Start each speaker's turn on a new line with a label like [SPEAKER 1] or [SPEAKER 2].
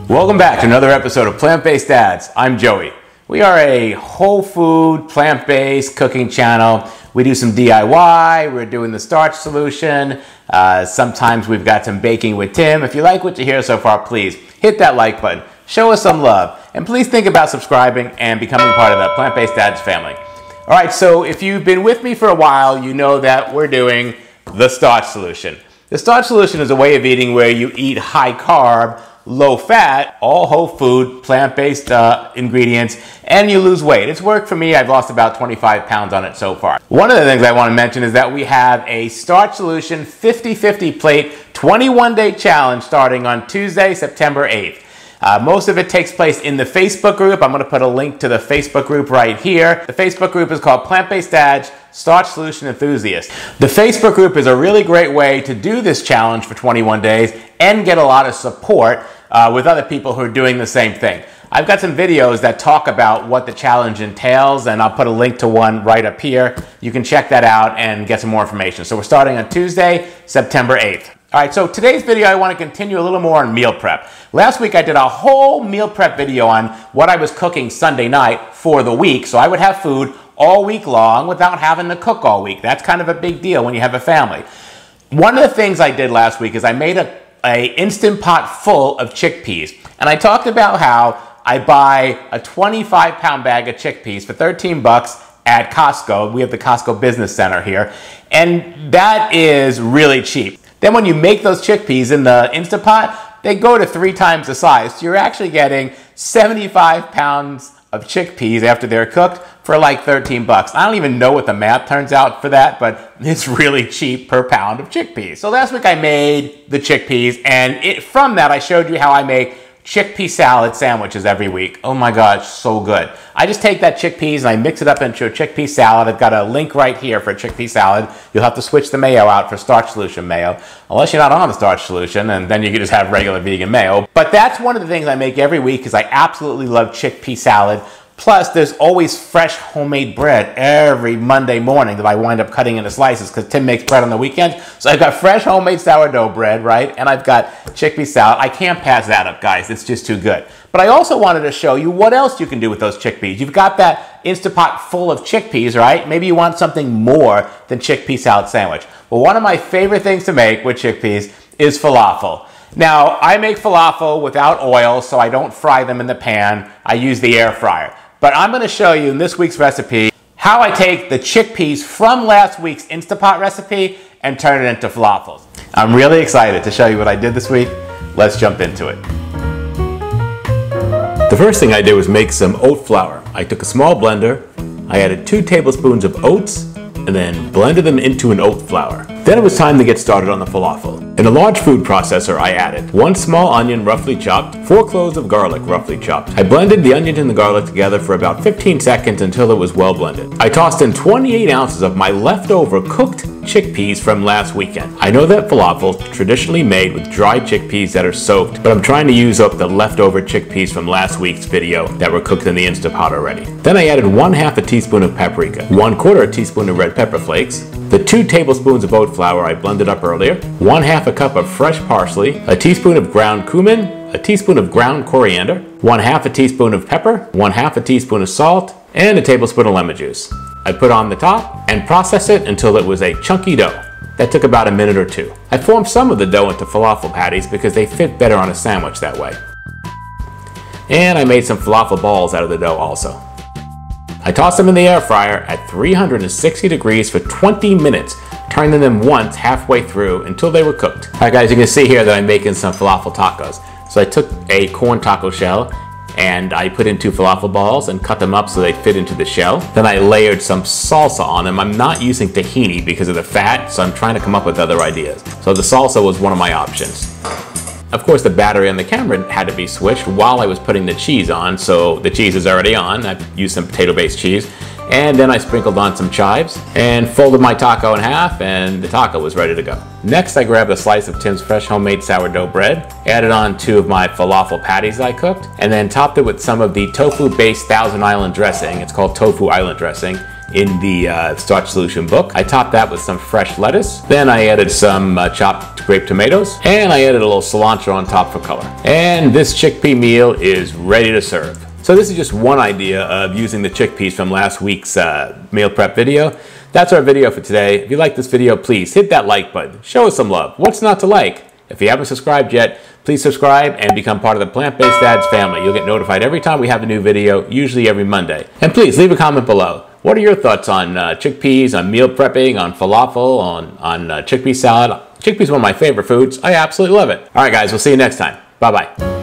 [SPEAKER 1] Welcome back to another episode of Plant-Based Dads. I'm Joey. We are a whole food, plant-based cooking channel. We do some DIY, we're doing the starch solution. Sometimes we've got some baking with Tim. If you like what you hear so far, please hit that like button. Show us some love. And please think about subscribing and becoming part of the Plant-Based Dads family. All right, so if you've been with me for a while, you know that we're doing the starch solution. The starch solution is a way of eating where you eat high carb, low fat, all whole food, plant-based ingredients, and you lose weight. It's worked for me. I've lost about 25 pounds on it so far. One of the things I want to mention is that we have a starch solution 50-50 plate 21-day challenge starting on Tuesday, September 8th. Most of it takes place in the Facebook group. I'm going to put a link to the Facebook group right here. The Facebook group is called Plant-Based Dads Starch Solution Enthusiasts. The Facebook group is a really great way to do this challenge for 21 days and get a lot of support with other people who are doing the same thing. I've got some videos that talk about what the challenge entails, and I'll put a link to one right up here. You can check that out and get some more information. So we're starting on Tuesday, September 8th. All right, so today's video, I want to continue a little more on meal prep. Last week, I did a whole meal prep video on what I was cooking Sunday night for the week, so I would have food all week long without having to cook all week. That's kind of a big deal when you have a family. One of the things I did last week is I made a Instant Pot full of chickpeas, and I talked about how I buy a 25-pound bag of chickpeas for 13 bucks at Costco. We have the Costco Business Center here, and that is really cheap. Then when you make those chickpeas in the Instant Pot, they go to 3 times the size. So you're actually getting 75 pounds of chickpeas after they're cooked for like 13 bucks. I don't even know what the math turns out for that, but it's really cheap per pound of chickpeas. So last week I made the chickpeas, and from that I showed you how I make chickpea salad sandwiches every week. Oh my gosh, so good. I just take that chickpeas and I mix it up into a chickpea salad. I've got a link right here for a chickpea salad. You'll have to switch the mayo out for starch solution mayo, unless you're not on the starch solution, and then you can just have regular vegan mayo. But that's one of the things I make every week because I absolutely love chickpea salad. Plus, there's always fresh homemade bread every Monday morning that I wind up cutting into slices because Tim makes bread on the weekends. So I've got fresh homemade sourdough bread, right? And I've got chickpea salad. I can't pass that up, guys. It's just too good. But I also wanted to show you what else you can do with those chickpeas. You've got that Instant Pot full of chickpeas, right? Maybe you want something more than chickpea salad sandwich. Well, one of my favorite things to make with chickpeas is falafel. Now, I make falafel without oil, so I don't fry them in the pan. I use the air fryer. But I'm going to show you in this week's recipe how I take the chickpeas from last week's Instant Pot recipe and turn it into falafels. I'm really excited to show you what I did this week. Let's jump into it. The first thing I did was make some oat flour. I took a small blender, I added 2 tablespoons of oats, and then blended them into an oat flour. Then it was time to get started on the falafel. In a large food processor, I added 1 small onion roughly chopped, 4 cloves of garlic roughly chopped. I blended the onion and the garlic together for about 15 seconds until it was well blended. I tossed in 28 ounces of my leftover cooked chickpeas from last weekend. I know that falafel is traditionally made with dried chickpeas that are soaked, but I'm trying to use up the leftover chickpeas from last week's video that were cooked in the Instant Pot already. Then I added 1/2 teaspoon of paprika, 1/4 teaspoon of red pepper flakes, the 2 tablespoons of oat flour I blended up earlier, 1/2 cup of fresh parsley, a teaspoon of ground cumin, a teaspoon of ground coriander, 1/2 teaspoon of pepper, 1/2 teaspoon of salt, and a tablespoon of lemon juice. I put on the top and processed it until it was a chunky dough. That took about a minute or 2. I formed some of the dough into falafel patties because they fit better on a sandwich that way. And I made some falafel balls out of the dough also. I tossed them in the air fryer at 360 degrees for 20 minutes, turning them once halfway through until they were cooked. All right guys, you can see here that I'm making some falafel tacos. So I took a corn taco shell and I put in 2 falafel balls and cut them up so they fit into the shell. Then I layered some salsa on them. I'm not using tahini because of the fat, so I'm trying to come up with other ideas. So the salsa was one of my options. Of course, the battery on the camera had to be switched while I was putting the cheese on, so the cheese is already on. I've used some potato-based cheese. And then I sprinkled on some chives and folded my taco in half, and the taco was ready to go. Next, I grabbed a slice of Tim's fresh homemade sourdough bread, added on 2 of my falafel patties I cooked, and then topped it with some of the tofu-based Thousand Island dressing. It's called Tofu Island dressing. in the starch solution book. I topped that with some fresh lettuce. Then I added some chopped grape tomatoes, and I added a little cilantro on top for color. And this chickpea meal is ready to serve. So this is just one idea of using the chickpeas from last week's meal prep video. That's our video for today. If you like this video, please hit that like button. Show us some love. What's not to like? If you haven't subscribed yet, please subscribe and become part of the Plant-Based Dads family. You'll get notified every time we have a new video, usually every Monday. And please leave a comment below. What are your thoughts on chickpeas, on meal prepping, on falafel, on chickpea salad? Chickpeas are one of my favorite foods. I absolutely love it. All right, guys, we'll see you next time. Bye-bye.